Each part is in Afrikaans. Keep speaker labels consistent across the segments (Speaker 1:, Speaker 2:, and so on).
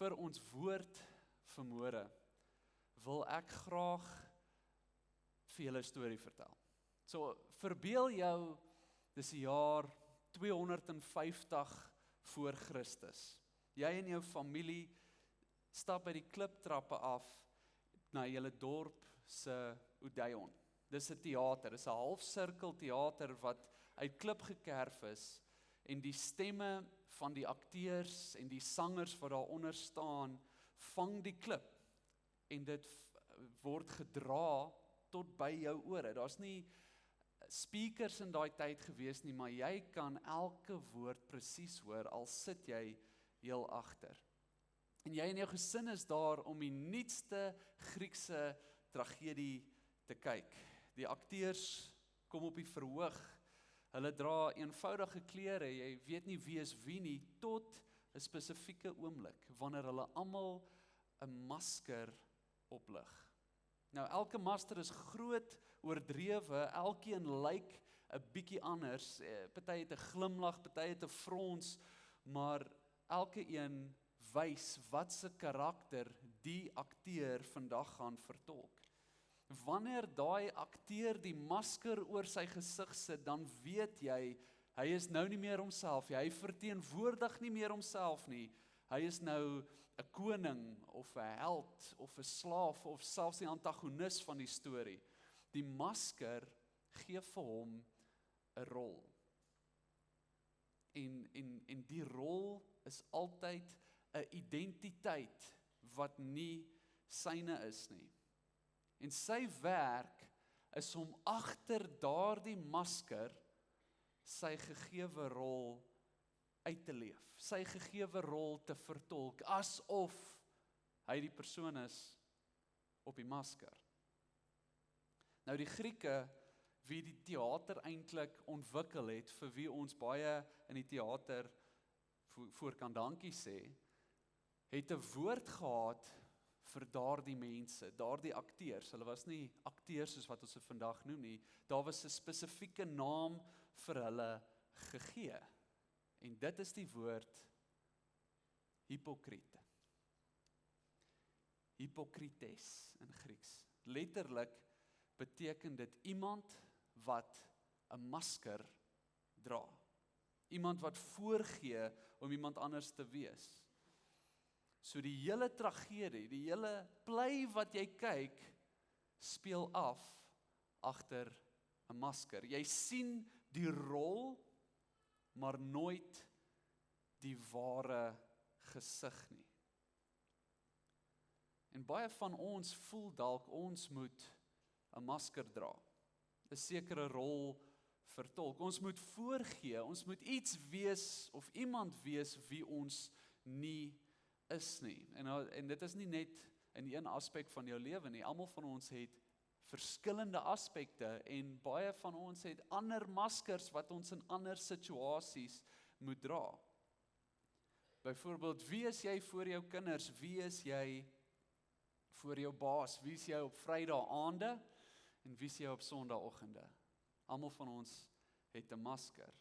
Speaker 1: vir ons woord vanmôre wil ek graag vir julle 'n storie vertel. So, verbeel jou, dis die jaar 250 voor Christus. Jy en jou familie stap by die kliptrappe af na julle dorp se Odeon. Dis 'n teater, dis 'n halfsirkel teater wat uit klip gekerf is en die stemme van die akteurs en die sangers wat daaronder staan, vang die klip en dit word gedra tot by jou ore. Daar's nie speakers in daai tyd gewees nie, maar jy kan elke woord presies hoor, al sit jy heel agter. En jy en jou gesin is daar om die nuutste Griekse tragedie te kyk. Die akteurs kom op die verhoog, hulle dra eenvoudige klere, jy weet nie wie is wie nie, tot 'n spesifieke oomblik, wanneer hulle almal 'n masker oplig. Nou, elke masker is groot, oordrewe, elkeen lyk 'n bietjie anders, party het 'n glimlag, party het 'n frons, maar elke een wys wat se karakter die akteur vandag gaan vertolk. Wanneer daai akteur die masker oor sy gesig sit, dan weet jy, hy is nou nie meer homself nie, hy verteenwoordig nie meer homself nie, hy is nou 'n koning, of 'n held, of 'n slaaf, of selfs die antagonis van die storie. Die masker gee vir hom 'n rol. En die rol is altyd 'n identiteit wat nie syne is nie. En sy werk is om agter daardie masker sy gegewe rol uit te leef, sy gegewe rol te vertolk, asof hy die persoon is op die masker. Nou die Grieke, wie die teater eintlik ontwikkel het, vir wie ons baie in die teater voor kan dankie sê, het 'n woord gehad vir daardie mense, daardie akteurs. Hulle was nie akteurs soos wat ons dit vandag noem nie, daar was 'n spesifieke naam vir hulle gegee. En dit is die woord hypocriete. Hypocrites in Grieks. Letterlik beteken dit iemand wat 'n masker dra. Iemand wat voorgee om iemand anders te wees. So die hele tragedie, die hele play wat jy kyk, speel af agter 'n masker. Jy sien die rol, maar nooit die ware gesig nie. En baie van ons voel dalk ons moet 'n masker dra, 'n sekere rol vertolk. Ons moet voorgee, ons moet iets wees of iemand wees wie ons nie is nie. En dit is nie net in een aspek van jou lewe nie. Almal van ons het verskillende aspekte en baie van ons het ander maskers wat ons in ander situasies moet dra. Byvoorbeeld, wie is jy voor jou kinders? Wie is jy voor jou baas? Wie is jy op Vrydag aande en wie is jy op Sondagoggende? Almal van ons het 'n masker.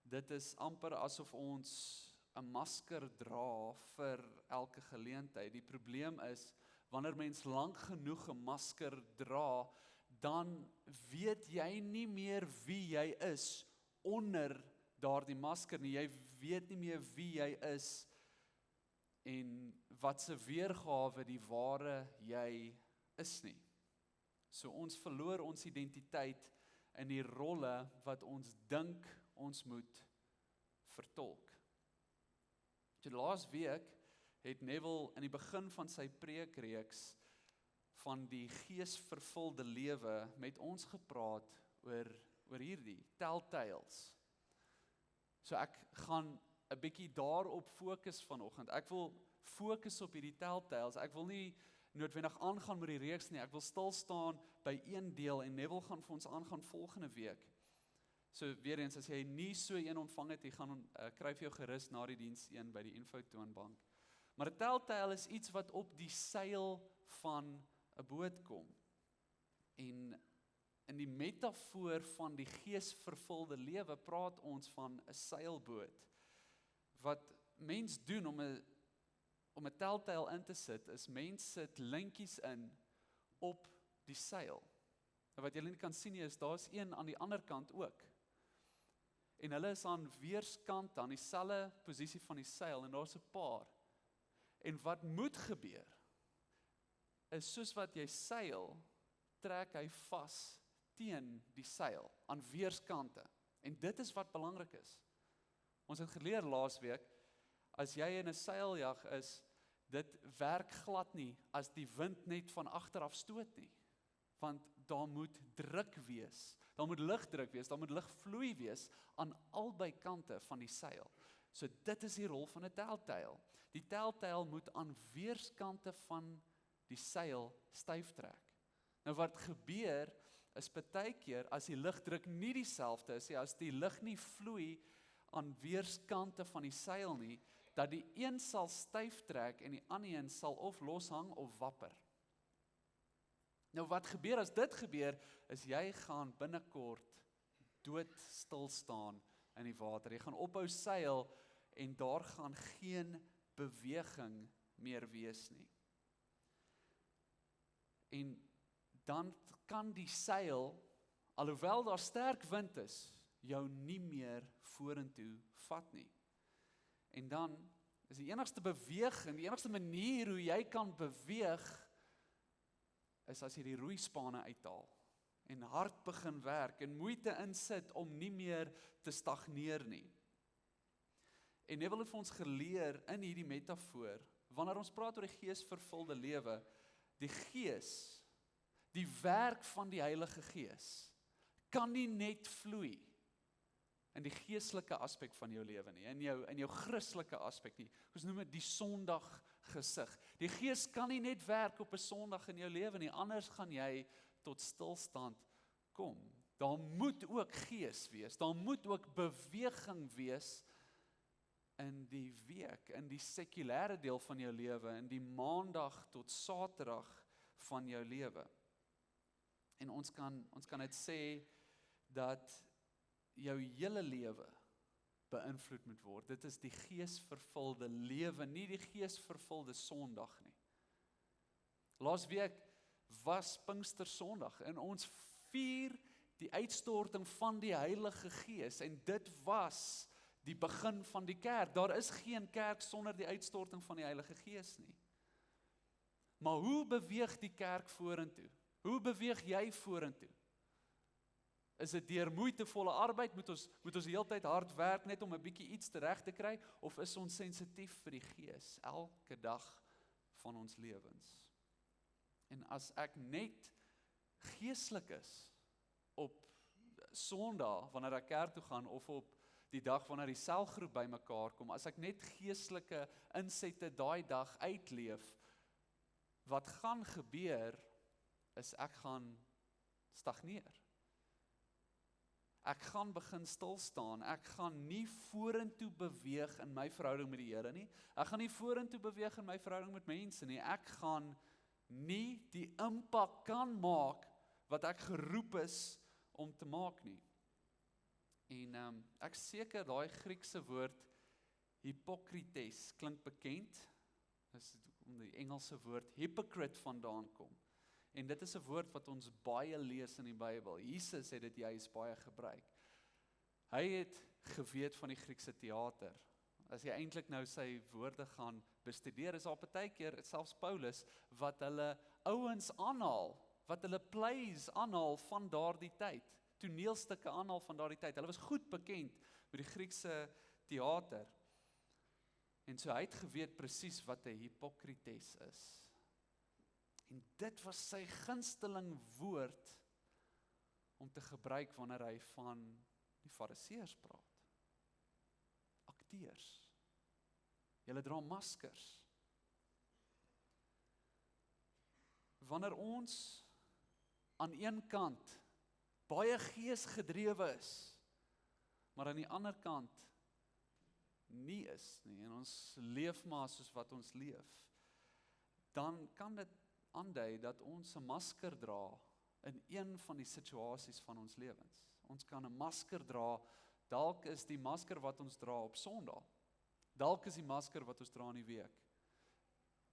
Speaker 1: Dit is amper asof ons 'n masker dra vir elke geleentheid. Die probleem is, wanneer mens lank genoeg 'n masker dra, dan weet jy nie meer wie jy is onder daardie masker nie. Jy weet nie meer wie jy is en wat se weergawe die ware jy is nie. So ons verloor ons identiteit in die rolle wat ons dink ons moet vertolk. Laas week het Neville in die begin van sy preekreeks van die geesvervulde lewe met ons gepraat oor hierdie telltales. So ek gaan 'n bietjie daarop fokus vanoggend. Ek wil fokus op hierdie telltales. Ek wil nie noodwendig aangaan met die reeks nie. Ek wil stil staan by een deel en Neville gaan vir ons aangaan volgende week. So weer eens, as jy nie so een ontvang het, jy gaan kry vir jou gerus na die diens een by die infotoonbank. Maar 'n telltale is iets wat op die seil van 'n boot kom. En in die metafoor van die geesvervulde lewe praat ons van 'n seilboot. Wat mens doen om 'n telltale in te sit, is mense sit lintjies in op die seil. En wat julle nie kan sien nie, is daar's een aan die ander kant ook. En hulle is aan weerskant aan dieselfde posisie van die seil en daar's 'n paar. En wat moet gebeur, is soos wat jy seil, trek hy vas teen die seil, aan weerskante. En dit is wat belangrik is. Ons het geleer laasweek, as jy in 'n seiljag is, dit werk glad nie, as die wind net van agteraf stoot nie. Want daar moet druk wees, daar moet lugdruk wees, daar moet lugvloei wees, aan albei kante van die seil. So dit is die rol van 'n telltale. Die telltale moet aan weerskante van die seil styf trek. Nou wat gebeur, is partykeer, as die lugdruk nie dieselfde is, as die lug nie vloei aan weerskante van die seil nie, dat die een sal styf trek en die ander een sal of loshang of wapper. Nou wat gebeur as dit gebeur, is jy gaan binnekort doodstil staan in die water. Jy gaan ophou seil en daar gaan geen beweging meer wees nie. En dan kan die seil, alhoewel daar sterk wind is, jou nie meer vorentoe vat nie. En dan is die enigste beweging, die enigste manier hoe jy kan beweeg, is as jy die roeispane uithaal en hard begin werk en moeite insit om nie meer te stagneer nie. En Neville het vir ons geleer in hierdie metafoor, wanneer ons praat oor die geesvervulde lewe, die gees, die werk van die Heilige Gees, kan nie net vloei in die geestelike aspek van jou lewe nie, in jou Christelike aspek nie. Ons noem dit die Sondag gesig. Die Gees kan nie net werk op 'n Sondag in jou lewe nie, anders gaan jy tot stilstand kom. Daar moet ook gees wees, daar moet ook beweging wees in die week, in die sekulêre deel van jou lewe, in die Maandag tot Saterdag van jou lewe. En ons kan dit sê dat jou hele lewe beïnvloed moet word. Dit is die geesvervulde lewe, nie die geesvervulde Sondag nie. Laasweek was Pinkstersondag en ons vier die uitstorting van die Heilige Gees en dit was die begin van die kerk. Daar is geen kerk sonder die uitstorting van die Heilige Gees nie. Maar hoe beweeg die kerk vorentoe? Hoe beweeg jy vorentoe? Is dit deur moeitevolle arbeid, moet ons die hele tyd hard werk net om 'n bietjie iets reg te kry, of is ons sensitief vir die Gees elke dag van ons lewens? En as ek net geestelik is op Sondag wanneer ek kerk toe gaan, of op die dag wanneer die selgroep bymekaar kom, as ek net geestelike insette daai dag uitleef, wat gaan gebeur is ek gaan stagneer. Ek gaan begin stil staan, ek gaan nie vorentoe beweeg in my verhouding met die Here nie, ek gaan nie vorentoe beweeg in my verhouding met mense nie, ek gaan nie die impak kan maak wat ek geroep is om te maak nie. En ek seker daai Griekse woord hypokrites klink bekend, is om die Engelse woord hypocrite vandaan kom. En dit is 'n woord wat ons baie lees in die Bybel. Jesus het dit juis baie gebruik. Hy het geweet van die Griekse teater. As jy eintlik nou sy woorde gaan bestudeer, is daar partykeer, selfs Paulus, wat hulle ouens aanhaal, wat hulle plays aanhaal van daardie tyd, toneelstukke aanhaal van daardie tyd. Hulle was goed bekend met die Griekse teater. En so hy het geweet presies wat 'n hypokrites is. En dit was sy gunsteling woord om te gebruik wanneer hy van die Fariseërs praat. Akteurs. Julle dra maskers. Wanneer ons aan een kant baie geesgedrewe is, maar aan die ander kant nie is nie, en ons leef maar soos wat ons leef, dan kan dit aandui dat ons 'n masker dra in een van die situasies van ons lewens. Ons kan 'n masker dra, dalk is die masker wat ons dra op Sondag, dalk is die masker wat ons dra in die week,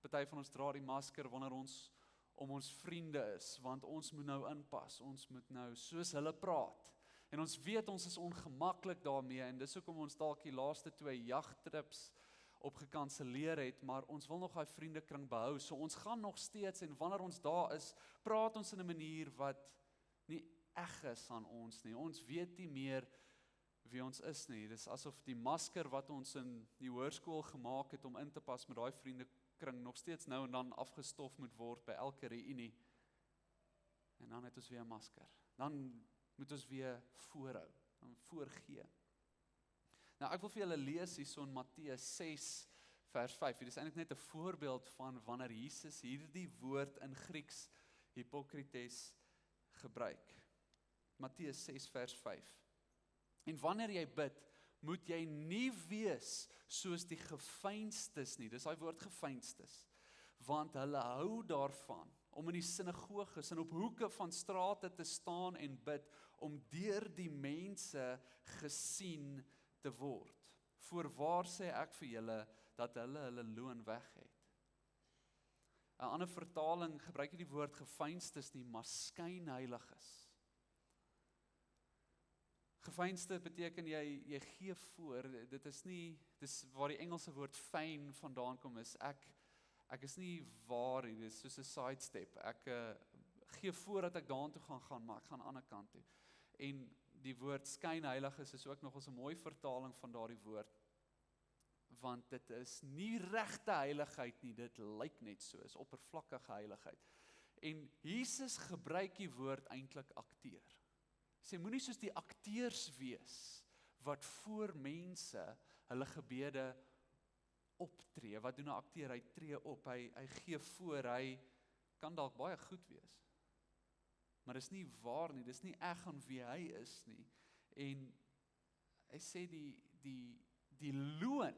Speaker 1: Party van ons dra die masker wanneer ons om ons vriende is, want ons moet nou inpas, ons moet nou soos hulle praat. En ons weet ons is ongemaklik daarmee, en dis hoekom ons dalk die laaste 2 jagtrips opgekanselleer het, maar ons wil nog daai vriendekring behou, so ons gaan nog steeds, en wanneer ons daar is, praat ons in 'n manier wat nie eg is aan ons nie. Ons weet nie meer wie ons is nie. Dis asof die masker wat ons in die hoërskool gemaak het om in te pas met daai vriendekring nog steeds nou en dan afgestof moet word by elke reunie. En dan het ons weer 'n masker. Dan moet ons weer voorhou, dan voorgee. Nou ek wil vir julle lees hierso in Matteus 6 vers 5. Dit is eintlik net 'n voorbeeld van wanneer Jesus hierdie woord in Grieks hypokrites gebruik. Matteus 6 vers 5. En wanneer jy bid, moet jy nie wees soos die geveinstes nie. Dis daai woord geveinstes. Want hulle hou daarvan om in die sinagoges en op hoeke van strate te staan en bid, om deur die mense gesien te word. Voorwaar sê ek vir julle, dat hulle loon weg het. 'n Ander vertaling gebruik nie die woord geveinstes nie, maar skynheiliges. Geveinsde beteken jy gee voor, dis waar die Engelse woord feign vandaan kom, is ek is nie waar hier, dis soos 'n sidestep, ek gee voor dat ek daartoe gaan, maar ek gaan aan die ander kant toe. En die woord skynheiliges is ook nog eens 'n mooi vertaling van daardie woord, want dit is nie regte heiligheid nie, dit lyk net so, is oppervlakkige heiligheid. En Jesus gebruik die woord eintlik akteur. Sê, moenie soos die akteurs wees, wat voor mense hulle gebede optree. Wat doen 'n akteur? Hy tree op, hy gee voor, hy kan dalk baie goed wees. Maar dis nie waar nie, dis nie eg aan wie hy is nie. En hy sê die loon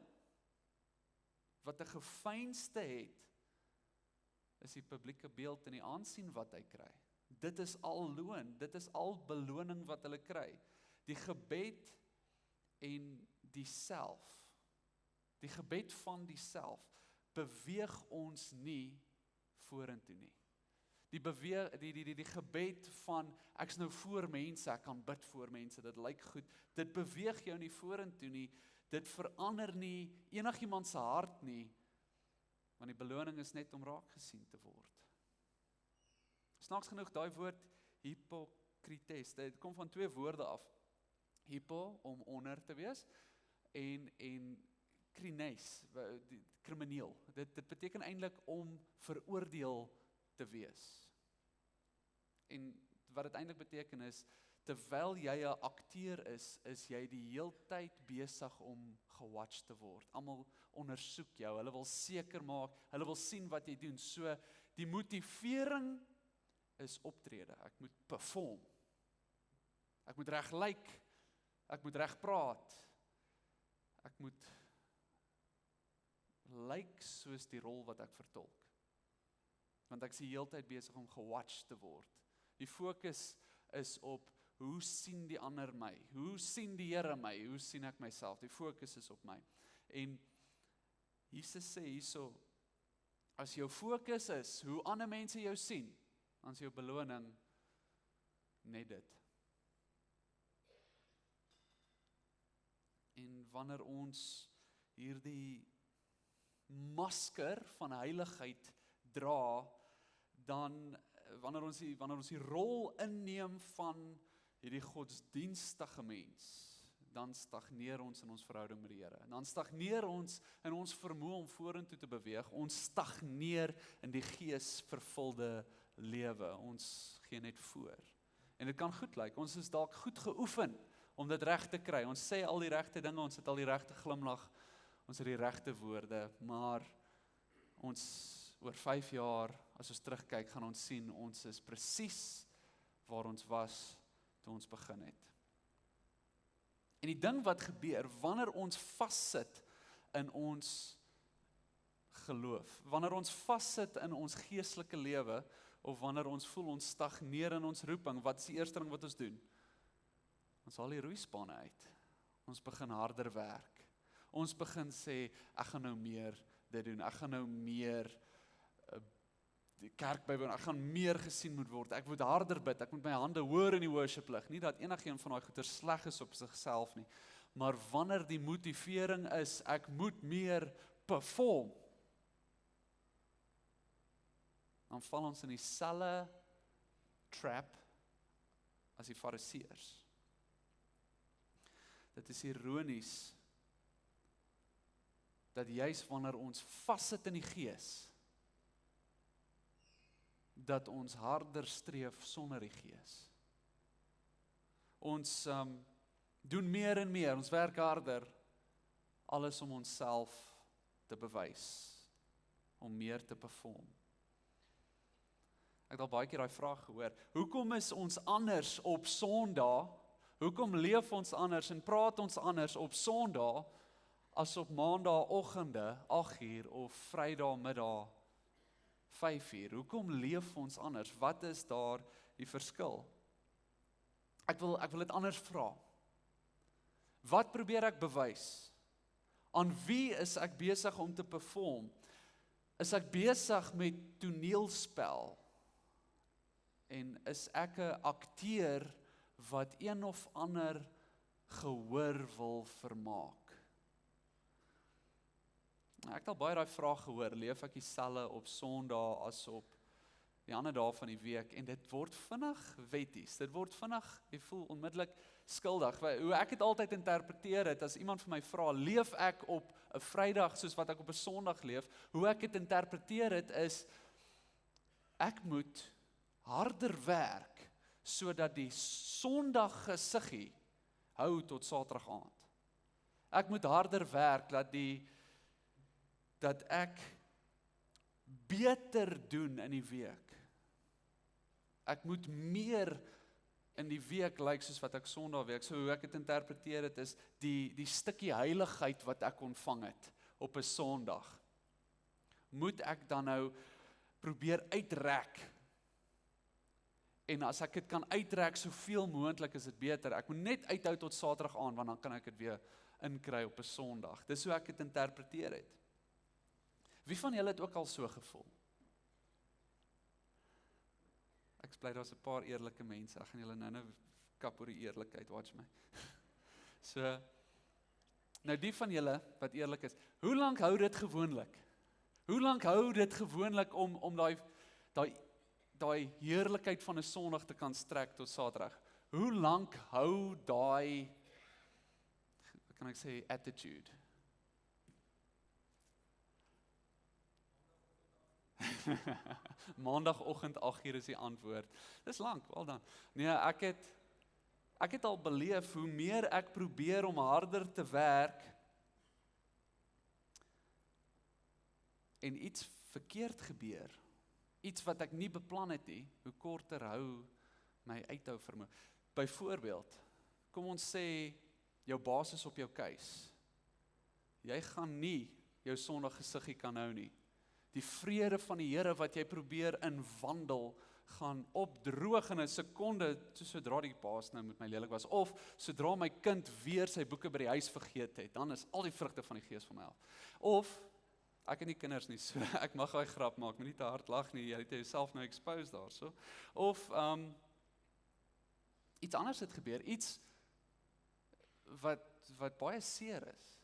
Speaker 1: wat 'n geveinsde het, is die publieke beeld en die aansien wat hy kry. Dit is al loon, dit is al beloning wat hulle kry. Die gebed en die self, die gebed van die self, beweeg ons nie vorentoe nie. Die gebed van, ek is nou voor mense, ek kan bid voor mense, dit lyk goed, dit beweeg jou nie vorentoe nie, dit verander nie enigiemand se hart nie, want die beloning is net om raak gesien te word. Snaaks genoeg, daai woord hypokrites, dit kom van 2 woorde af. Hypo, om onder te wees, en krines, krimineel. Dit beteken eintlik om veroordeel te wees. En wat dit eintlik beteken is, terwyl jy 'n akteur is jy die heeltyd besig om gewatch te word. Almal ondersoek jou, hulle wil seker maak, hulle wil sien wat jy doen. So, die motivering is optrede. Ek moet perform. Ek moet reg lyk. Ek moet reg praat. Ek moet lyk soos die rol wat ek vertolk. Want ek is die heeltyd besig om gewatch te word. Die fokus is op, hoe sien die ander my? Hoe sien die Here my? Hoe sien ek myself? Die fokus is op my. En Jesus sê hierso, as jou fokus is, hoe ander mense jou sien, dan is jou beloning net dit. En wanneer ons hierdie masker van heiligheid dra, dan wanneer ons die rol inneem van hierdie godsdienstige mens, dan stagneer ons in ons verhouding met die Here. Dan stagneer ons in ons vermoë om vorentoe te beweeg. Ons stagneer in die geesvervulde lewe. Ons gee net voor. En dit kan goed lyk. Ons is dalk goed geoefen om dit reg te kry. Ons sê al die regte dinge, ons het al die regte glimlag, ons het die regte woorde, maar ons oor 5 jaar, as ons terugkyk, gaan ons sien, ons is presies waar ons was toe ons begin het. En die ding wat gebeur, wanneer ons vassit in ons geloof, wanneer ons vassit in ons geestelike lewe, of wanneer ons voel ons stagneer in ons roeping, wat is die eerste ding wat ons doen? Ons haal die roeispanne uit. Ons begin harder werk. Ons begin sê, ek gaan nou meer dit doen, ek gaan nou meer die kerk bywoon, ek gaan meer gesien moet word, ek moet harder bid, ek moet my hande hoor in die worship lig, nie dat enigeen van daai goeie sleg is op sigself nie, maar wanneer die motivering is, ek moet meer perform, dan val ons in dieselfde trap as die fariseërs. Dit is ironies, dat juis wanneer ons vassit in die gees, dat ons harder streef sonder die gees. Ons doen meer en meer, ons werk harder, alles om onsself te bewys, om meer te perform. Ek het al baie keer daai vraag gehoor, hoekom is ons anders op Sondag, hoekom leef ons anders en praat ons anders op Sondag, as op Maandagoggende 8:00 of Vrydagmiddag 5:00, hoekom leef ons anders, wat is daar die verskil? Ek wil dit anders vra. Wat probeer ek bewys? Aan wie is ek besig om te perform? Is ek besig met toneelspel? En is ek 'n akteur wat een of ander gehoor wil vermaak? Ek het al baie daai vraag gehoor, leef ek dieselfde op Sondag as op die ander dae van die week, en dit word vinnig wetties, dit word vinnig, jy voel onmiddellik skuldig. Hoe ek het altyd interpreteer het, as iemand vir my vra, leef ek op 'n Vrydag soos wat ek op 'n Sondag leef, hoe ek het interpreteer het is, ek moet harder werk, sodat die Sondag gesiggie hou tot Saterdag aand. Ek moet harder werk, dat ek beter doen in die week. Ek moet meer in die week lyk soos wat ek Sondag werk. So hoe ek het interpreteer het is, die stukkie heiligheid wat ek ontvang het op 'n Sondag, moet ek dan nou probeer uitrek. En as ek dit kan uitrek soveel moontlik, is dit beter. Ek moet net uithou tot Saterdag aan, want dan kan ek dit weer inkry op 'n Sondag. Dis hoe ek dit interpreteer het. Wie van julle het ook al so gevoel? Ek is bly daar's 'n paar eerlike mense. Ek gaan julle nou kap oor die eerlikheid, watch my. So, nou die van julle wat eerlik is, hoe lank hou dit gewoonlik? Hoe lank hou dit gewoonlik om daai heerlikheid van 'n Sondag te kan strek tot Saterdag? Hoe lank hou daai, kan ek sê, attitude? Maandagoggend 8:00 is die antwoord. Dis lank, wel dan. Nee, ek het al beleef hoe meer ek probeer om harder te werk en iets verkeerd gebeur, iets wat ek nie beplan het nie, hoe korter hou my uithou vermoë. Byvoorbeeld, kom ons sê jou baas is op jou keus. Jy gaan nie jou Sondag gesiggie kan hou nie. Die vrede van die Here wat jy probeer inwandel, gaan opdroog in 'n sekonde, sodra die baas nou met my lelik was, of sodra my kind weer sy boeke by die huis vergeet het, dan is al die vrugte van die Gees van my af. Of, ek het nie kinders nie, so ek mag daai grap maak, moet nie te hard lag nie, jy het jouself nou expose daar, so. Of, iets anders het gebeur, iets wat baie seer is.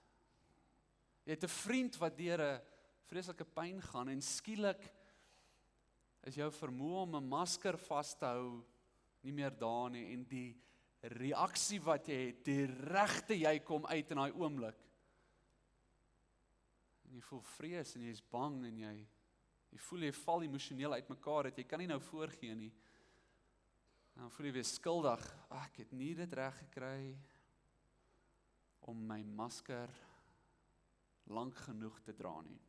Speaker 1: Jy het 'n vriend wat deur 'n vreeslike pyn gaan, en skielik is jou vermoë om 'n masker vas te hou nie meer daar nie, en die reaksie wat jy het, die regte jy kom uit in daai oomblik. En jy voel vrees en jy is bang en jy voel jy val emosioneel uitmekaar, dat jy kan nie nou voorgee nie. Dan voel jy weer skuldig, ek het nie dit reg gekry om my masker lank genoeg te dra nie.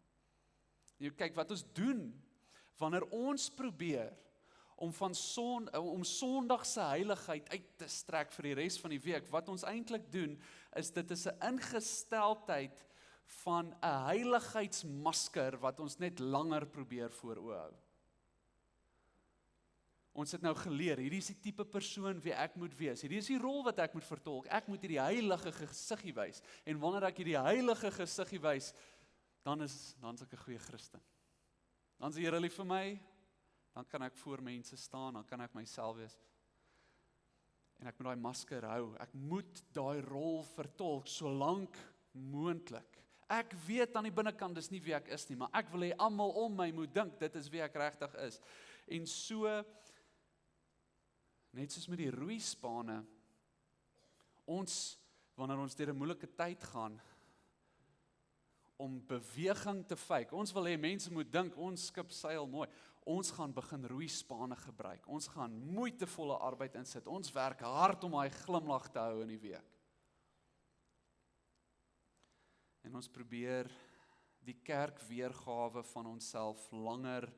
Speaker 1: Jy kyk wat ons doen, wanneer ons probeer om Sondag se heiligheid uit te strek vir die res van die week, wat ons eintlik doen, is dit is 'n ingesteldheid van 'n heiligheidsmasker wat ons net langer probeer voor oë hou. Ons het nou geleer, hierdie is die tipe persoon wie ek moet wees, hierdie is die rol wat ek moet vertolk, ek moet hierdie heilige gesiggie wys, en wanneer ek hierdie heilige gesiggie wys, dan is ek 'n goeie Christen. Dan is die Here lief vir my, Dan kan ek voor mense staan, dan kan ek myself wees. En ek moet daai masker hou. Ek moet daai rol vertolk solank moontlik. Ek weet aan die binnekant dis nie wie ek is nie, maar ek wil hê almal om my moet dink dit is wie ek regtig is. En so net soos met die roeispane, wanneer ons deur 'n moeilike tyd gaan, om beweging te fake. Ons wil hê mense moet dink, ons skip seil mooi. Ons gaan begin roeispane gebruik. Ons gaan moeitevolle arbeid insit. Ons werk hard om daai glimlag te hou in die week. En ons probeer die kerk weergawe van onsself langer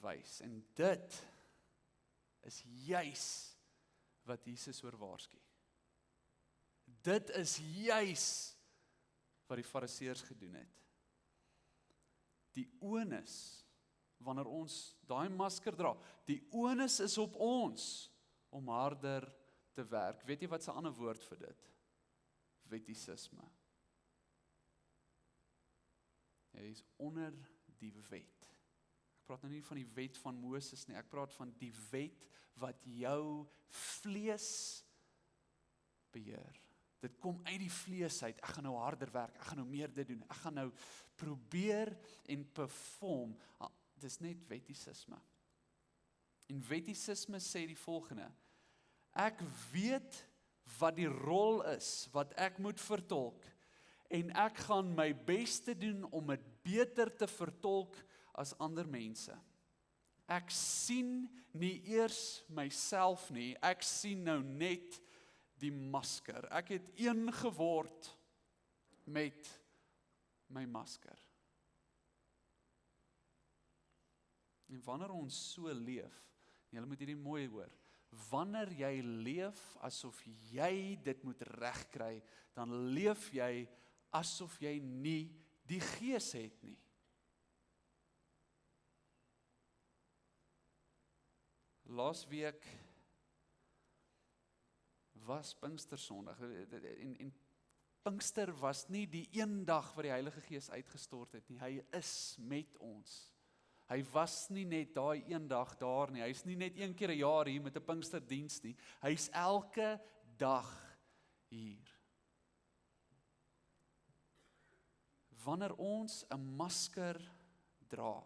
Speaker 1: wys. En dit is juis wat Jesus oor waarsku. Dit is juis wat die fariseërs gedoen het. Die onus, wanneer ons daai masker dra, die onus is op ons om harder te werk. Weet jy wat 'n ander woord vir dit? Wettisisme. Jy is onder die wet. Ek praat nou nie van die wet van Moses nie, ek praat van die wet wat jou vlees beheer. Dit kom uit die vlees uit, ek gaan nou harder werk, ek gaan nou meer dit doen, ek gaan nou probeer en perform. Dis net wettisisme. En wettisisme sê die volgende, ek weet wat die rol is, wat ek moet vertolk, en ek gaan my beste doen om dit beter te vertolk as ander mense. Ek sien nie eers myself nie, ek sien nou net die masker. Ek het een geword met my masker. En wanneer ons so leef, julle moet hierdie mooi hoor, wanneer jy leef asof jy dit moet regkry, dan leef jy asof jy nie die Gees het nie. Laasweek was Pinkstersondag, en Pinkster was nie die een dag wat die Heilige Gees uitgestort het nie, hy is met ons. Hy was nie net daai een dag daar nie, hy is nie net een keer 'n jaar hier met 'n Pinksterdiens nie, hy is elke dag hier. Wanneer ons 'n masker dra,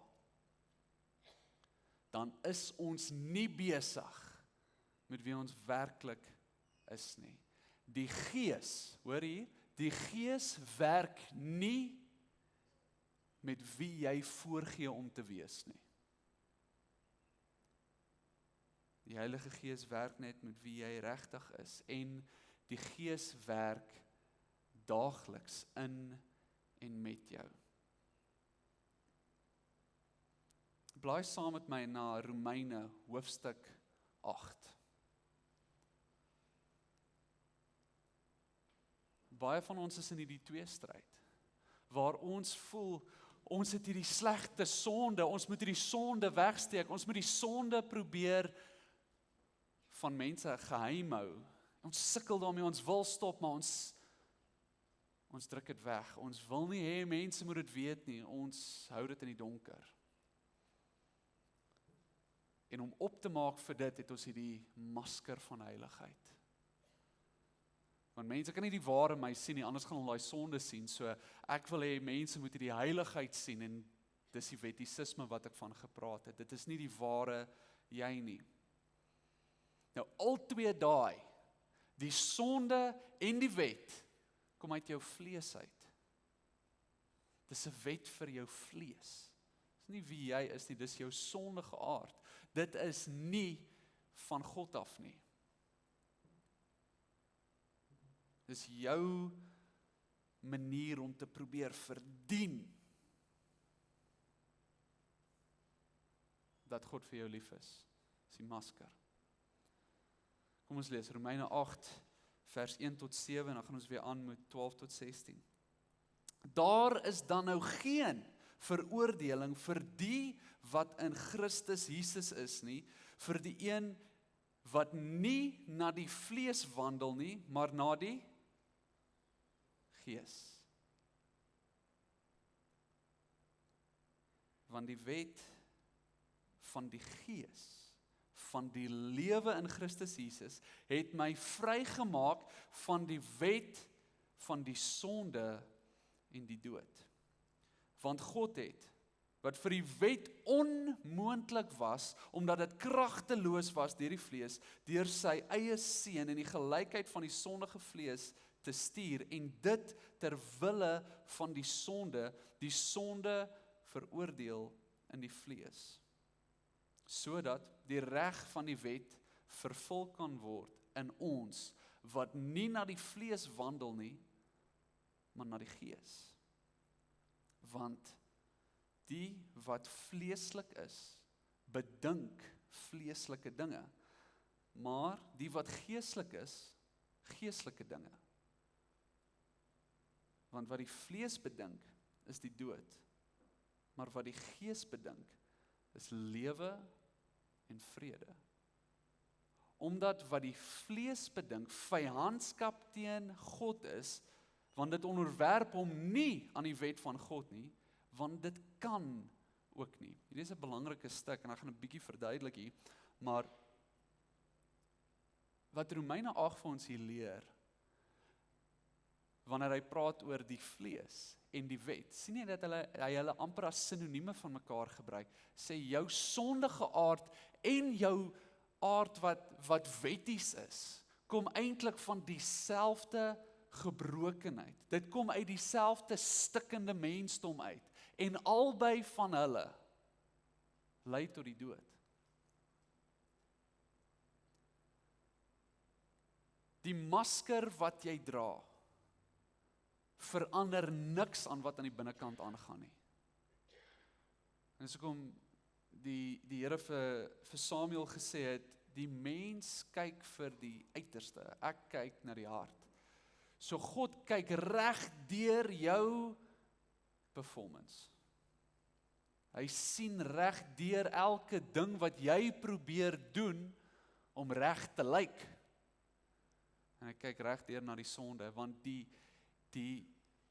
Speaker 1: dan is ons nie besig met wie ons werklik is nie. Die Gees, hoor hier, die Gees werk nie met wie jy voorgee om te wees nie. Die Heilige Gees werk net met wie jy regtig is, en die Gees werk daagliks in en met jou. Blaai saam met my na Romeine hoofstuk 8. Baie van ons is in hierdie tweestryd, waar ons voel, ons het hierdie slegte sonde, ons moet hierdie sonde wegsteek, ons moet die sonde probeer van mense geheim hou. Ons sukkel daarmee, ons wil stop, maar ons druk dit weg. Ons wil nie hê mense moet dit weet nie, ons hou dit in die donker. En om op te maak vir dit, het ons hierdie masker van heiligheid. Want mense kan nie die ware my sien nie, anders gaan hulle daai sonde sien. So ek wil hê mense moet hierdie heiligheid sien, en dis die wettisisme wat ek van gepraat het. Dit is nie die ware jy nie. Nou al twee daai, die sonde en die wet, kom uit jou vlees uit. Dis 'n wet vir jou vlees. Dis nie wie jy is nie, dis jou sondige aard. Dit is nie van God af nie. Dis jou manier om te probeer verdien dat God vir jou lief is. Dis die masker. Kom ons lees Romeine 8 vers 1 tot 7 en dan gaan ons weer aan met 12 tot 16. Daar is dan nou geen veroordeling vir die wat in Christus Jesus is nie, vir die een wat nie na die vlees wandel nie, maar na die Gees. Want die wet van die Gees, van die lewe in Christus Jesus, het my vrygemaak van die wet van die sonde en die dood. Want God het, wat vir die wet onmoontlik was, omdat dit kragteloos was deur die vlees, deur sy eie seun in die gelykheid van die sondige vlees te stuur, en dit ter wille van die sonde veroordeel in die vlees, sodat die reg van die wet vervul kan word in ons, wat nie na die vlees wandel nie, maar na die Gees. Want die wat vleeslik is, bedink vleeslike dinge, maar die wat geestelik is, geestelike dinge. Want wat die vlees bedink, is die dood, maar wat die Gees bedink, is lewe en vrede. Omdat wat die vlees bedink, vyandskap teen God is, want dit onderwerp hom nie aan die wet van God nie, want dit kan ook nie. Hierdie is 'n belangrike stuk, en ek gaan 'n bietjie verduidelik hier, maar wat Romeine 8 vir ons hier leer, wanneer hy praat oor die vlees en die wet, sien jy dat hy hulle amper as sinonieme van mekaar gebruik, sê jou sondige aard en jou aard wat wetties is, kom eintlik van dieselfde gebrokenheid. Dit kom uit dieselfde stikkende mensdom uit, en albei van hulle lei tot die dood. Die masker wat jy dra, verander niks aan wat aan die binnekant aangaan nie. En so kom die Here vir Samuel gesê het, die mens kyk vir die uiterste, ek kyk na die hart. So God kyk reg deur jou performance. Hy sien reg deur elke ding wat jy probeer doen om reg te lyk. En hy kyk reg deur na die sonde, want die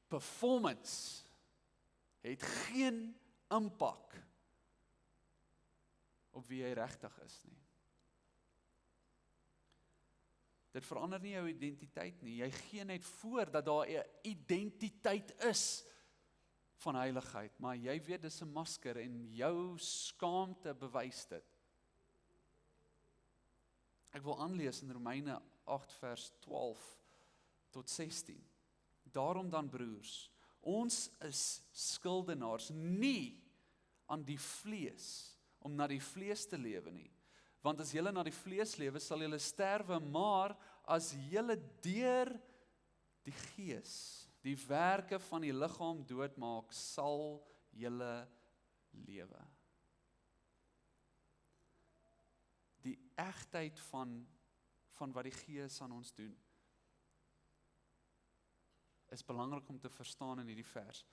Speaker 1: performance het geen impak op wie jy regtig is nie. Dit verander nie jou identiteit nie. Jy gee net voor dat daar 'n identiteit is van heiligheid, maar jy weet dis 'n masker en jou skaamte bewys dit. Ek wil aanlees in Romeine 8 vers 12 tot 16. Daarom dan broers, ons is skuldenaars nie aan die vlees, om na die vlees te lewe nie. Want as julle na die vlees lewe, sal julle sterwe, maar as julle deur die Gees die werke van die liggaam doodmaak, sal julle lewe. Die egtheid van wat die Gees aan ons doen, is belangrik om te verstaan in hierdie vers.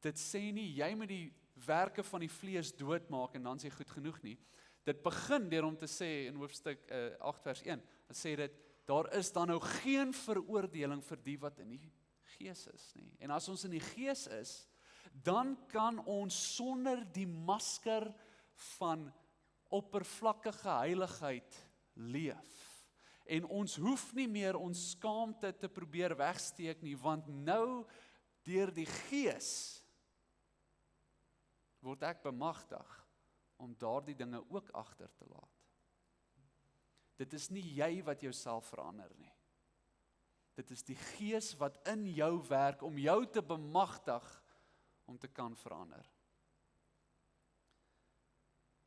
Speaker 1: Dit sê nie, jy moet die werke van die vlees doodmaak en dan sê goed genoeg nie. Dit begin deur om te sê in hoofstuk 8 vers 1, dan sê dit, daar is dan nou geen veroordeling vir die wat in die Gees is nie. En as ons in die Gees is, dan kan ons sonder die masker van oppervlakkige heiligheid leef. En ons hoef nie meer ons skaamte te probeer wegsteek nie, want nou deur die Gees word ek bemagtig om daardie dinge ook agter te laat. Dit is nie jy wat jouself verander nie. Dit is die Gees wat in jou werk om jou te bemagtig om te kan verander.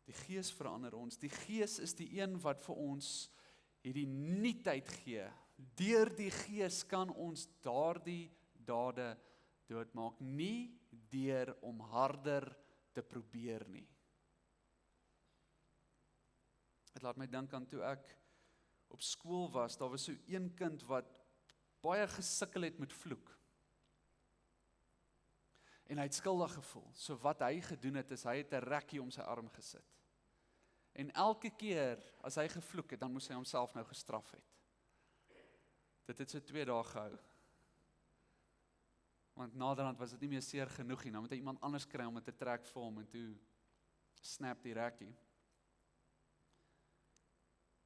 Speaker 1: Die Gees verander ons. Die Gees is die een wat vir ons hierdie nuutheid gee. Deur die Gees kan ons daardie dade doodmaak, nie deur om harder te probeer nie. Dit laat my dink aan toe ek op skool was, daar was so een kind wat baie gesukkel het met vloek. En hy het skuldig gevoel. So wat hy gedoen het, is hy het 'n rekkie om sy arm gesit. En elke keer as hy gevloek het, dan moes hy homself nou gestraf het. Dit het so 2 dae gehou. Want naderhand was dit nie meer seer genoeg nie, dan moet hy iemand anders kry om dit te trek vir hom, en toe snap die rekkie.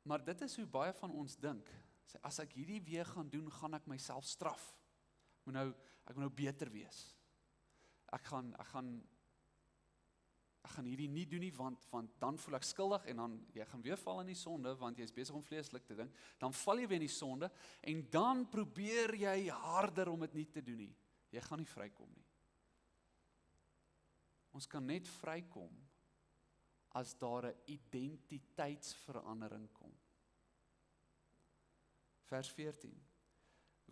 Speaker 1: Maar dit is hoe baie van ons dink. Sê, as ek hierdie weer gaan doen, gaan ek myself straf. Ek moet nou beter wees. Ek gaan hierdie nie doen nie, want dan voel ek skuldig, en dan, jy gaan weer val in die sonde, want jy is besig om vleeslik te dink, dan val jy weer in die sonde, en dan probeer jy harder om dit nie te doen nie. Jy gaan nie vrykom nie. Ons kan net vrykom, as daar 'n identiteitsverandering kom. Vers 14.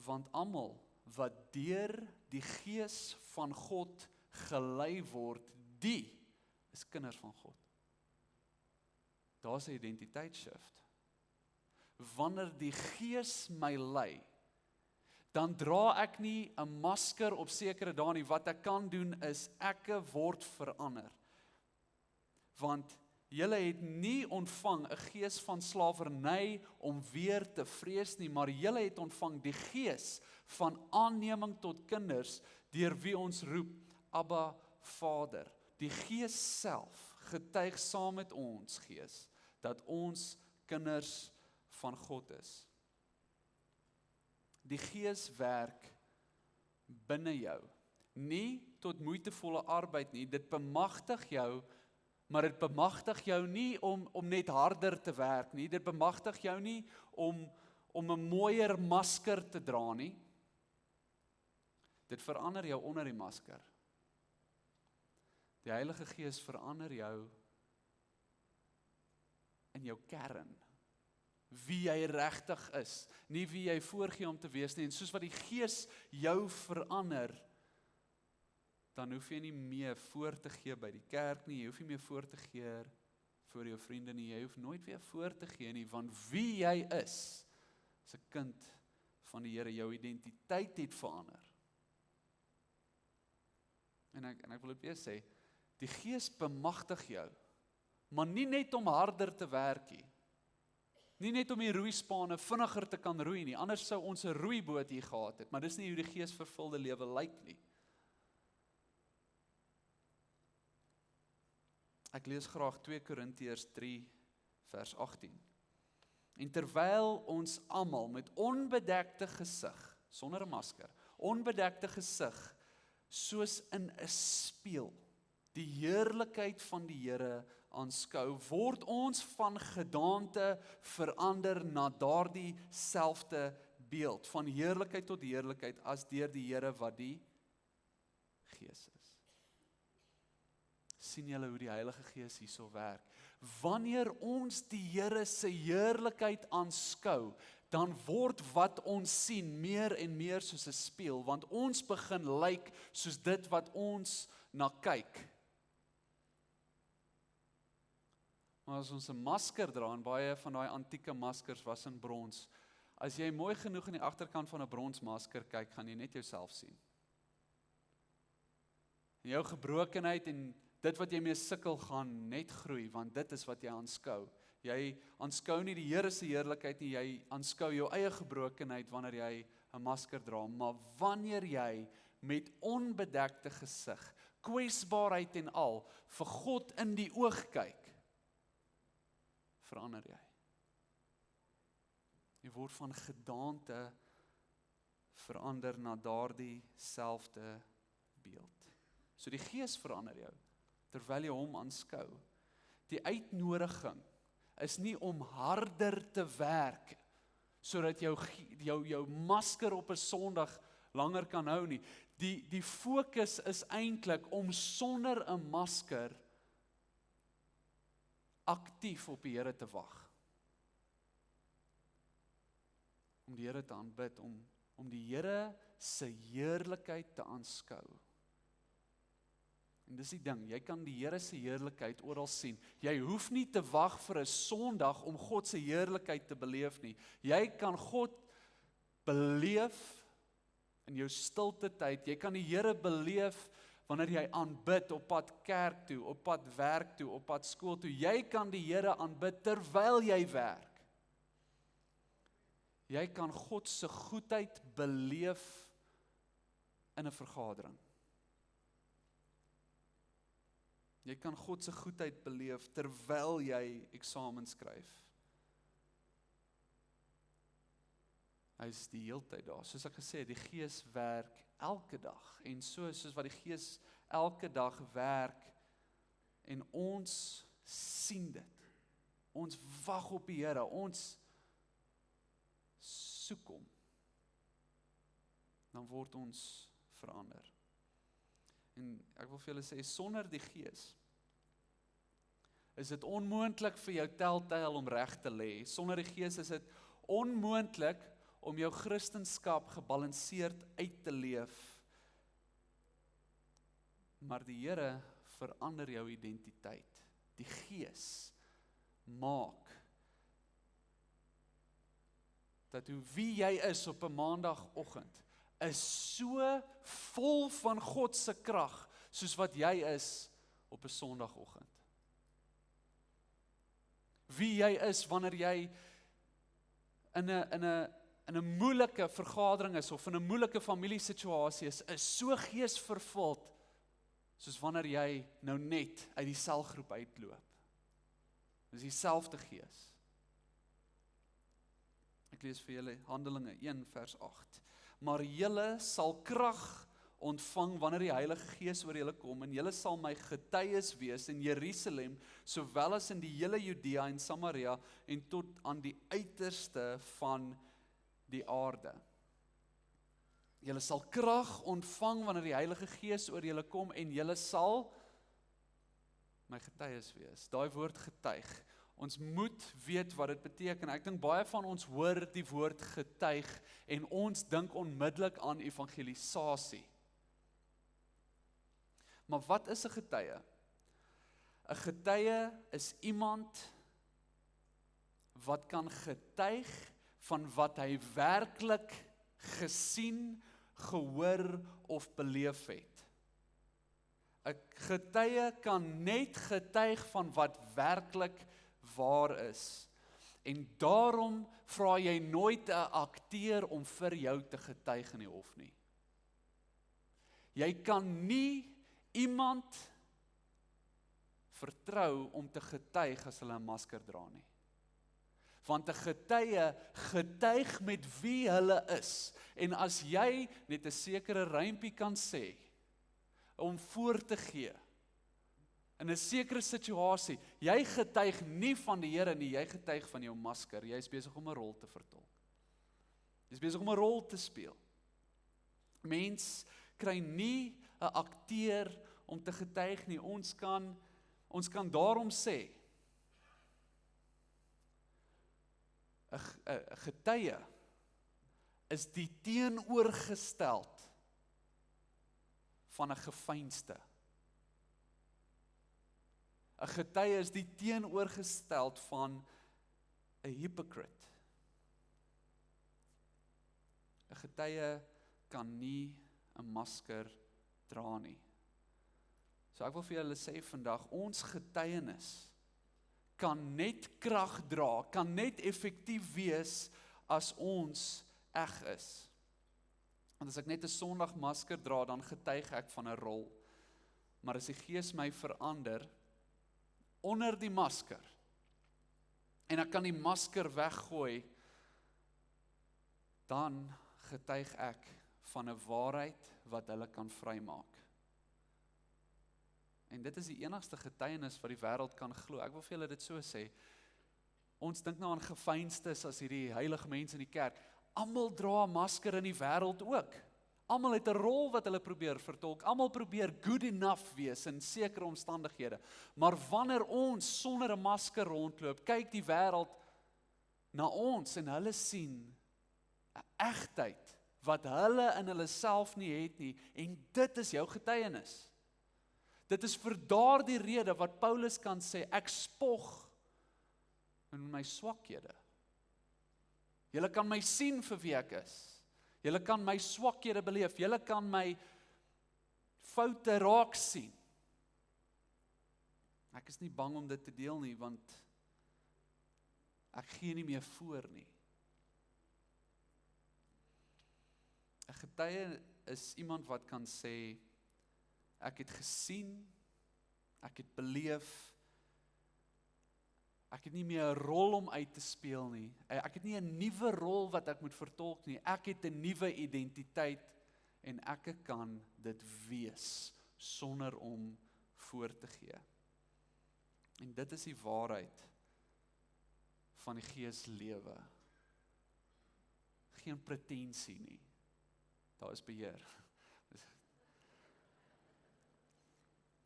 Speaker 1: Want almal wat deur die Gees van God gelei word, die is kinders van God. Daar's 'n identiteitsshift. Wanneer die Gees my lei, dan dra ek nie 'n masker op sekere dae nie. Wat ek kan doen is, ek word verander. Want julle het nie ontvang 'n gees van slawerny om weer te vrees nie, maar julle het ontvang die gees van aanneming tot kinders, deur wie ons roep, Abba, Vader. Die Gees self getuig saam met ons gees, dat ons kinders van God is. Die Gees werk binne jou, nie tot moeitevolle arbeid nie, dit bemagtig jou, maar dit bemagtig jou nie om net harder te werk nie, dit bemagtig jou nie om 'n mooier masker te dra nie, dit verander jou onder die masker. Die Heilige Gees verander jou in jou kern, wie jy regtig is, nie wie jy voorgee om te wees nie, en soos wat die Gees jou verander, dan hoef jy nie meer voor te gee by die kerk nie, jy hoef nie meer voor te gee vir jou vriende nie, jy hoef nooit weer voor te gee nie, want wie jy is 'n kind van die Here, jou identiteit het verander. En ek wil dit weer sê, die Gees bemagtig jou, maar nie net om harder te werk nie. Nie net om die roeispane vinniger te kan roei nie, anders sou ons 'n roeiboot hier gehad het, maar dis nie hoe die geesvervulde lewe lyk nie. Ek lees graag 2 Korintiërs 3 vers 18. En terwyl ons almal met onbedekte gesig, sonder 'n masker, onbedekte gesig, soos in 'n spieël, die heerlikheid van die Here aanskou, word ons van gedaante verander na daardie selfde beeld, van heerlikheid tot heerlikheid, as deur die Here wat die Gees is. Sien julle hoe die Heilige Gees hierso werk? Wanneer ons die Here se heerlikheid aanskou, dan word wat ons sien meer en meer soos 'n spieël, want ons begin lyk soos dit wat ons na kyk. Maar as ons 'n masker dra, en baie van daai antieke maskers was in brons, as jy mooi genoeg in die agterkant van 'n bronsmasker kyk, gaan jy net jouself sien. En jou gebrokenheid en dit wat jy mee sukkel gaan net groei, want dit is wat jy aanskou. Jy aanskou nie die Here se heerlikheid nie, jy aanskou jou eie gebrokenheid wanneer jy 'n masker dra, maar wanneer jy met onbedekte gesig, kwesbaarheid en al, vir God in die oog kyk, verander jy. Jy word van gedaante verander na daardie selfde beeld. So die Gees verander jou, terwyl jy hom aanskou. Die uitnodiging is nie om harder te werk, sodat jou masker op 'n Sondag langer kan hou nie. Die fokus is eintlik om sonder 'n masker aktief op die Here te wag. Om die Here te aanbid, om die Here se heerlikheid te aanskou. En dis die ding, jy kan die Here se heerlikheid oral sien. Jy hoef nie te wag vir 'n Sondag om God se heerlikheid te beleef nie. Jy kan God beleef in jou stilte tyd. Jy kan die Here beleef wanneer jy aanbid op pad kerk toe, op pad werk toe, op pad skool toe. Jy kan die Here aanbid terwyl jy werk. Jy kan God se goedheid beleef in 'n vergadering. Jy kan God se goedheid beleef terwyl jy eksamen skryf. Hy is die heeltyd daar. Soos ek gesê het, die Gees werk elke dag. En soos wat die Gees elke dag werk, en ons sien dit. Ons wag op die Here, ons soek hom. Dan word ons verander. En ek wil vir julle sê, sonder die Gees, is dit onmoontlik vir jou telltale om reg te lê. Sonder die Gees is dit onmoontlik om jou Christenskap gebalanseerd uit te leef. Maar die Here verander jou identiteit. Die Gees maak dat wie jy is op 'n maandagoggend is so vol van God se krag soos wat jy is op 'n sondagoggend. Wie jy is wanneer jy in 'n moeilike vergadering is of in 'n moeilike familiesituasie is so geesvervuld soos wanneer jy nou net uit die selgroep uitloop. Dis dieselfde Gees. Ek lees vir julle Handelinge 1 vers 8. Maar julle sal krag ontvang wanneer die Heilige Gees oor julle kom, en julle sal my getuies wees in Jerusalem, sowel as in die hele Judea en Samaria, en tot aan die uiterste van die aarde. Julle sal krag ontvang wanneer die Heilige Gees oor julle kom, en julle sal my getuies wees. Daai woord getuig. Ons moet weet wat dit beteken. Ek dink baie van ons hoor die woord getuig en ons dink onmiddellik aan evangelisasie. Maar wat is 'n getuie? 'n Getuie is iemand wat kan getuig van wat hy werklik gesien, gehoor of beleef het. 'n Getuie kan net getuig van wat werklik waar is. En daarom vra jy nooit 'n akteur om vir jou te getuig in die hof nie. Jy kan nie iemand vertrou om te getuig as hulle 'n masker dra nie. Want 'n getuie getuig met wie hulle is. En as jy net 'n sekere rympie kan sê om voor te gee in 'n sekere situasie, jy getuig nie van die Here nie, jy getuig van jou masker. Jy is besig om 'n rol te vertolk. Jy is besig om 'n rol te speel. Mens kry nie 'n akteur om te getuig nie. Ons kan daarom sê, 'n getuie is die teenoorgesteld van 'n geveinsde. 'n Getuie is die teenoorgesteld van 'n hypocrite. 'n Getuie kan nie 'n masker dra nie. So ek wil vir julle sê vandag, ons getuienis kan net krag dra, kan net effektief wees as ons eg is. Want as ek net 'n Sondagmasker dra, dan getuig ek van 'n rol. Maar as die Gees my verander onder die masker, en ek kan die masker weggooi, dan getuig ek van 'n waarheid wat hulle kan vrymaak. En dit is die enigste getuienis wat die wêreld kan glo. Ek wil vir julle dit so sê. Ons dink nou aan geveinstes as hierdie heilige mense in die kerk. Almal dra 'n masker in die wêreld ook. Almal het 'n rol wat hulle probeer vertolk. Almal probeer good enough wees in sekere omstandighede. Maar wanneer ons sonder 'n masker rondloop, kyk die wêreld na ons en hulle sien 'n egtheid wat hulle in hulle self nie het nie, en dit is jou getuienis. Dit is vir daardie rede wat Paulus kan sê, ek spog in my swakhede. Julle kan my sien vir wie ek is. Julle kan my swakhede beleef. Julle kan my foute raak sien. Ek is nie bang om dit te deel nie, want ek gee nie meer voor nie. 'n Getuie is iemand wat kan sê, ek het gesien, Ek het beleef, ek het nie meer 'n rol om uit te speel nie. Ek het nie 'n nuwe rol wat ek moet vertolk nie. Ek het 'n nuwe identiteit en ek kan dit wees sonder om voor te gee. En dit is die waarheid van die Gees lewe. Geen pretensie nie. Daar is beheer.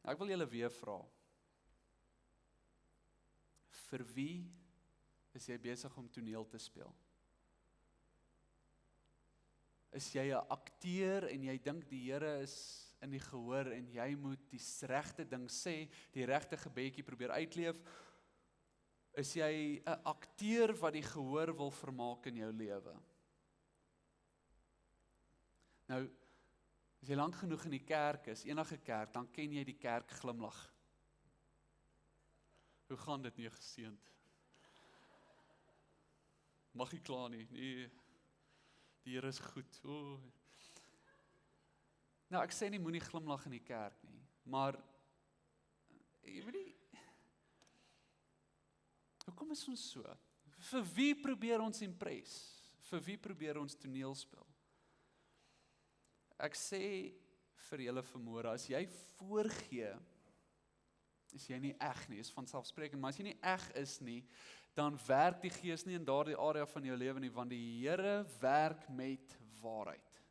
Speaker 1: Ek wil julle weer vra. Vir wie is jy besig om toneel te speel? Is jy 'n akteur en jy dink die Here is in die gehoor en jy moet die regte ding sê, die regte gebedjie probeer uitleef? Is jy 'n akteur wat die gehoor wil vermaak in jou lewe? Nou, as jy lank genoeg in die kerk is, enige kerk, dan ken jy die kerk glimlag. Hoe gaan dit nie geseënd? Mag nie kla nie. Nee, die Here is goed. Oh. Nou, ek sê nie moenie glimlag in die kerk nie, maar jy weet nie, hoekom is ons so? Vir wie probeer ons impress? Vir wie probeer ons toneel speel? Ek sê vir julle vanmôre, as jy voorgee, is jy nie eg nie, is vanselfsprekend, maar as jy nie eg is nie, dan werk die Gees nie in daardie area van jou lewe nie, want die Here werk met waarheid.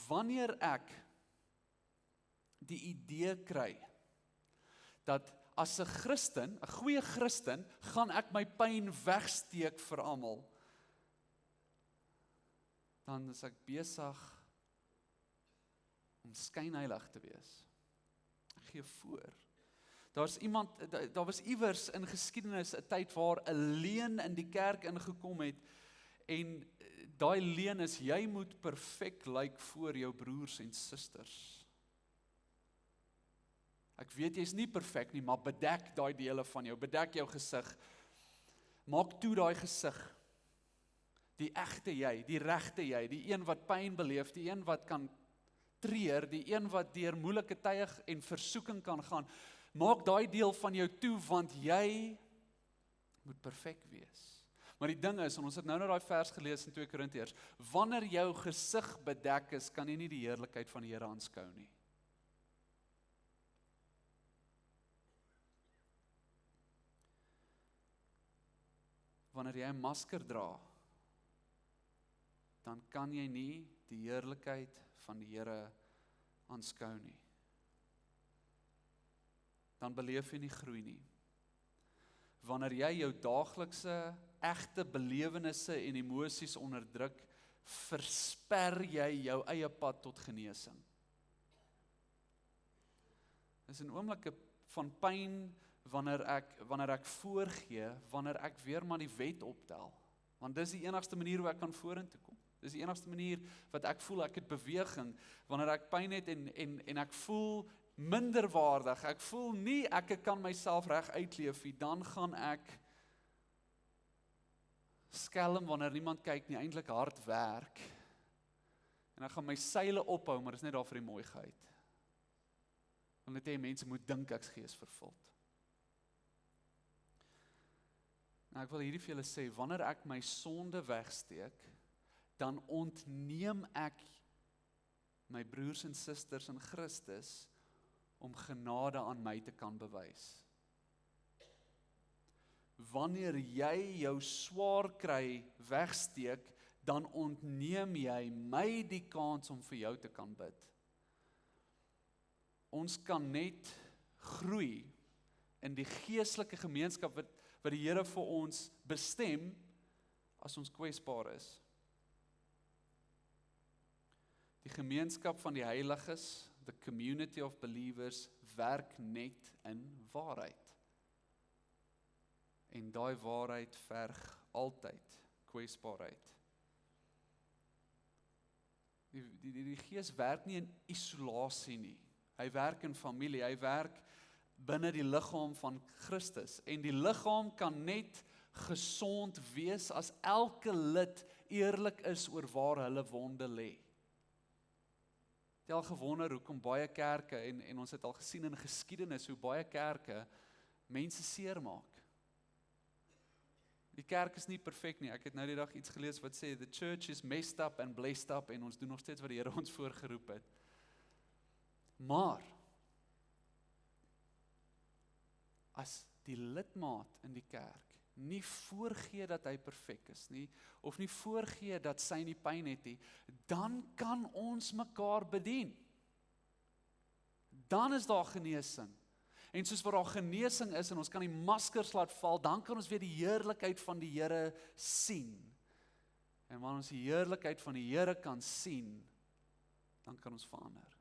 Speaker 1: Wanneer ek die idee kry, dat as 'n Christen, 'n goeie Christen, gaan ek my pyn wegsteek vir almal, dan is ek besig om skynheilig te wees. Ek gee voor. Daar was iewers in geskiedenis 'n tyd waar 'n leuen in die kerk ingekom het, en daai leuen is, jy moet perfek lyk voor jou broers en susters. Ek weet jy is nie perfek nie, maar bedek daai dele van jou, bedek jou gesig. Maak toe daai gesig. Die egte jy, die regte jy, die een wat pyn beleef, die een wat kan treur, die een wat deur moeilike tye en versoeking kan gaan. Maak daai deel van jou toe, want jy moet perfek wees. Maar die ding is, en ons het nou daai vers gelees in 2 Korintiërs, wanneer jou gesig bedek is, kan jy nie die heerlikheid van die Here aanskou nie. Wanneer jy 'n masker dra, dan kan jy nie die heerlikheid van die Here aanskou nie. Dan beleef jy nie groei nie. Wanneer jy jou daaglikse, egte belewennisse en emosies onderdruk, versper jy jou eie pad tot genesing. Dis 'n oomblikke van pyn, wanneer ek voorgee, wanneer ek weer maar die wet optel. Want dis die enigste manier hoe ek kan vorentoe kom. Dis die enigste manier wat ek voel ek het beweging, wanneer ek pyn het en ek voel minderwaardig, ek voel nie ek kan myself reg uitleef nie, dan gaan ek skelm wanneer niemand kyk nie, eintlik hard werk. En ek gaan my seile ophou, maar dis net daar vir die mooiheid. Want net mense moet dink ek's geesvervuld. Nou, ek wil hierdie vir julle sê, wanneer ek my sonde wegsteek, dan ontneem ek my broers en susters in Christus om genade aan my te kan bewys. Wanneer jy jou swaar kry wegsteek, dan ontneem jy my die kans om vir jou te kan bid. Ons kan net groei in die geestelike gemeenskap wat die Here vir ons bestem, as ons kwesbaar is. Die gemeenskap van die heiliges, the community of believers, werk net in waarheid. En daai waarheid verg altyd kwesbaarheid. Die Gees werk nie in isolasie nie. Hy werk in familie, hy werk binne die liggaam van Christus. En die liggaam kan net gesond wees as elke lid eerlik is oor waar hulle wonde lê. jy al gewonder hoekom baie kerke, en ons het al gesien in geskiedenis, hoe baie kerke mense seermaak. Die kerk is nie perfek nie, ek het nou die dag iets gelees wat sê, the church is messed up and blessed up, en ons doen nog steeds wat die Here ons voorgeroep het. Maar, as die lidmaat in die kerk nie voorgee dat hy perfek is nie, of nie voorgee dat sy nie pyn het nie, dan kan ons mekaar bedien. Dan is daar genesing. En soos wat daar genesing is, en ons kan die maskers laat val, dan kan ons weer die heerlikheid van die Here sien. En wanneer ons die heerlikheid van die Here kan sien, dan kan ons verander.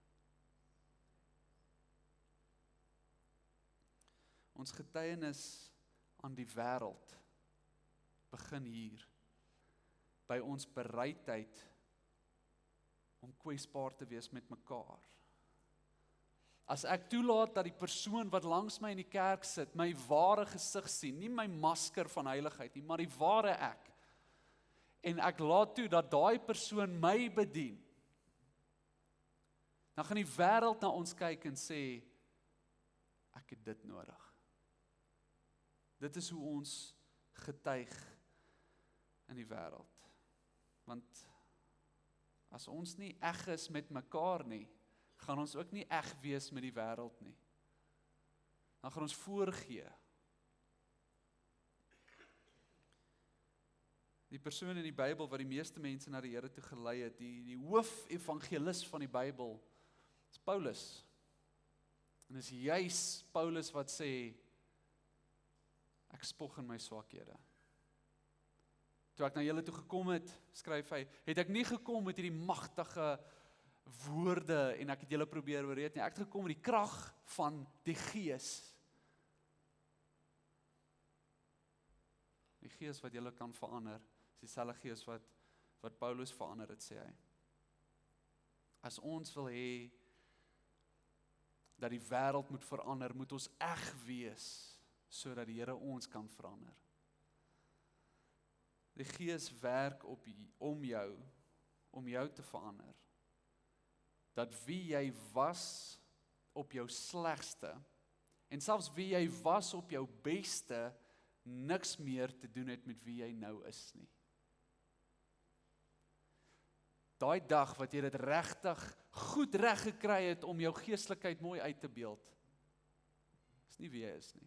Speaker 1: Ons getuienis aan die wêreld begin hier, by ons bereidheid om kwesbaar te wees met mekaar. As ek toelaat dat die persoon wat langs my in die kerk sit, my ware gesig sien, nie my masker van heiligheid nie, maar die ware ek, en ek laat toe dat daai persoon my bedien, dan gaan die wêreld na ons kyk en sê, ek het dit nodig. Dit is hoe ons getuig in die wêreld. Want as ons nie eg is met mekaar nie, gaan ons ook nie eg wees met die wêreld nie. Dan gaan ons voorgee. Die persoon in die Bybel wat die meeste mense na die Here toe gelei het, die hoof-evangelis van die Bybel, is Paulus. En is juis Paulus wat sê, ek spog in my swakhede. Toe ek na julle toe gekom het, skryf hy, het ek nie gekom met hierdie magtige woorde en ek het julle probeer oorreed nie. Ek het gekom met die krag van die Gees. Die Gees wat julle kan verander, is dieselfde Gees wat Paulus verander het, sê hy. As ons wil hê dat die wêreld moet verander, moet ons eg wees, sodat die Here ons kan verander. Die Gees werk om jou te verander. Dat wie jy was op jou slegste, en selfs wie jy was op jou beste, niks meer te doen het met wie jy nou is nie. Daai dag wat jy dit regtig goed reg gekry het om jou geestelikheid mooi uit te beeld, is nie wie jy is nie.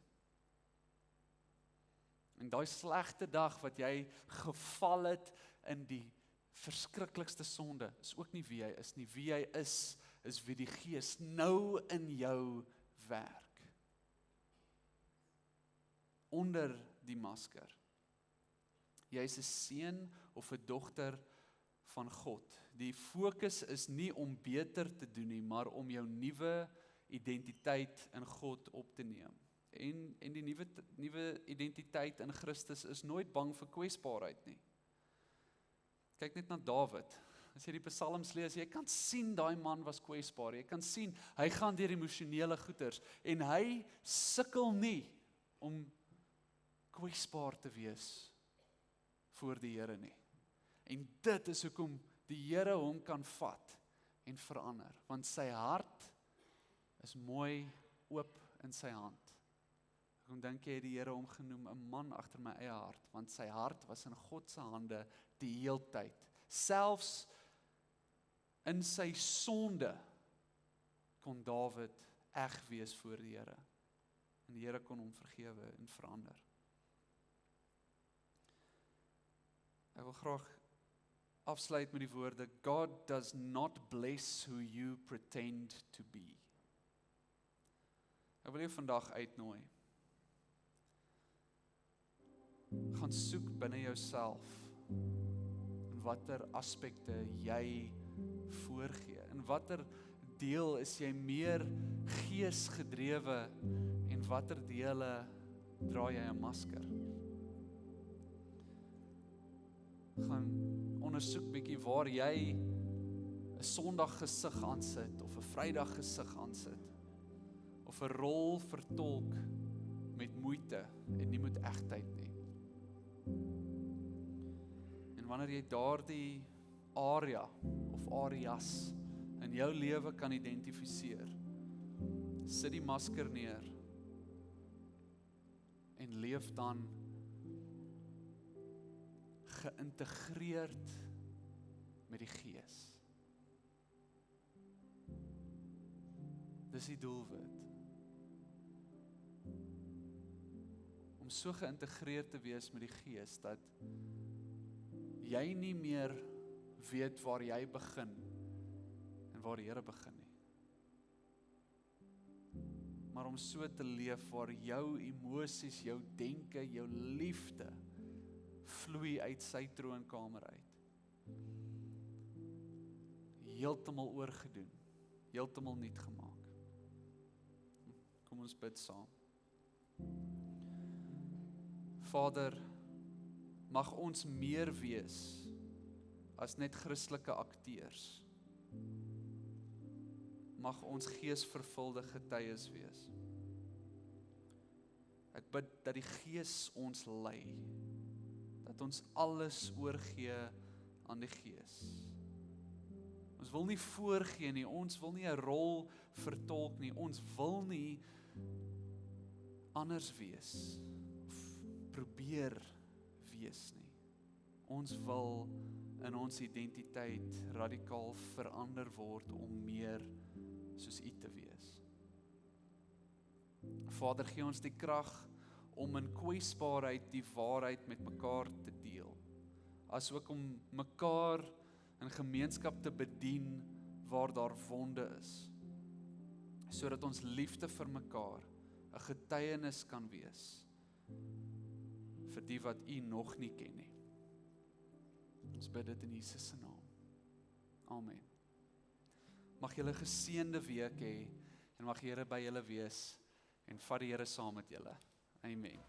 Speaker 1: En daai slegte dag wat jy geval het in die verskriklikste sonde, is ook nie wie jy is nie. Wie jy is wie die Gees nou in jou werk. Onder die masker. Jy is 'n seun of 'n dogter van God. Die fokus is nie om beter te doen nie, maar om jou nuwe identiteit in God op te neem. En die nuwe identiteit in Christus is nooit bang vir kwesbaarheid nie. Kyk net na Dawid. As jy die psalms lees, jy kan sien daai man was kwesbaar. Jy kan sien, hy gaan deur emosionele goeters en hy sukkel nie om kwesbaar te wees voor die Here nie. En dit is hoekom die Here hom kan vat en verander, want sy hart is mooi oop in sy hand. Hoekom dink jy die Here hom genoem 'n man agter my eie hart, want sy hart was in God se hande die heeltyd. Selfs in sy sonde kon Dawid eg wees voor die Here. En die Here kon hom vergewe en verander. Ek wil graag afsluit met die woorde, God does not bless who you pretend to be. Ek wil jou vandag uitnooi. Gaan soek binne jouself in watter aspekte jy voorgee. In watter deel is jy meer geesgedrewe en watter dele dra jy 'n masker? Gaan ondersoek bietjie waar jy 'n Sondag gesig aansit of 'n Vrydag gesig aansit of 'n rol vertolk met moeite en nie met egtheid nie. En wanneer jy daardie area of areas in jou lewe kan identifiseer. Sit die masker neer en leef dan geïntegreerd met die Gees. Dis die doelwit. Om so geïntegreerd te wees met die Gees, dat jy nie meer weet waar jy begin en waar die Here begin nie. Maar om so te leef waar jou emosies, jou denke, jou liefde vloei uit sy troonkamer uit. Heeltemal oorgedoen, heeltemal nuut gemaak. Kom ons bid saam. Vader, mag ons meer wees as net Christelike akteurs. Mag ons geesvervulde getuies wees. Ek bid dat die Gees ons lei, dat ons alles oorgee aan die Gees. Ons wil nie voorgee nie, ons wil nie 'n rol vertolk nie, ons wil nie anders wees, of probeer wees nie. Ons wil in ons identiteit radikaal verander word om meer soos U te wees. Vader, gee ons die krag om in kwesbaarheid die waarheid met mekaar te deel, asook om mekaar in gemeenskap te bedien waar daar wonde is, sodat ons liefde vir mekaar 'n getuienis kan wees vir die wat U nog nie ken nie. Ons bid dit in Jesus se naam. Amen. Mag julle 'n geseënde week hê en mag die Here by julle wees en vat die Here saam met julle. Amen.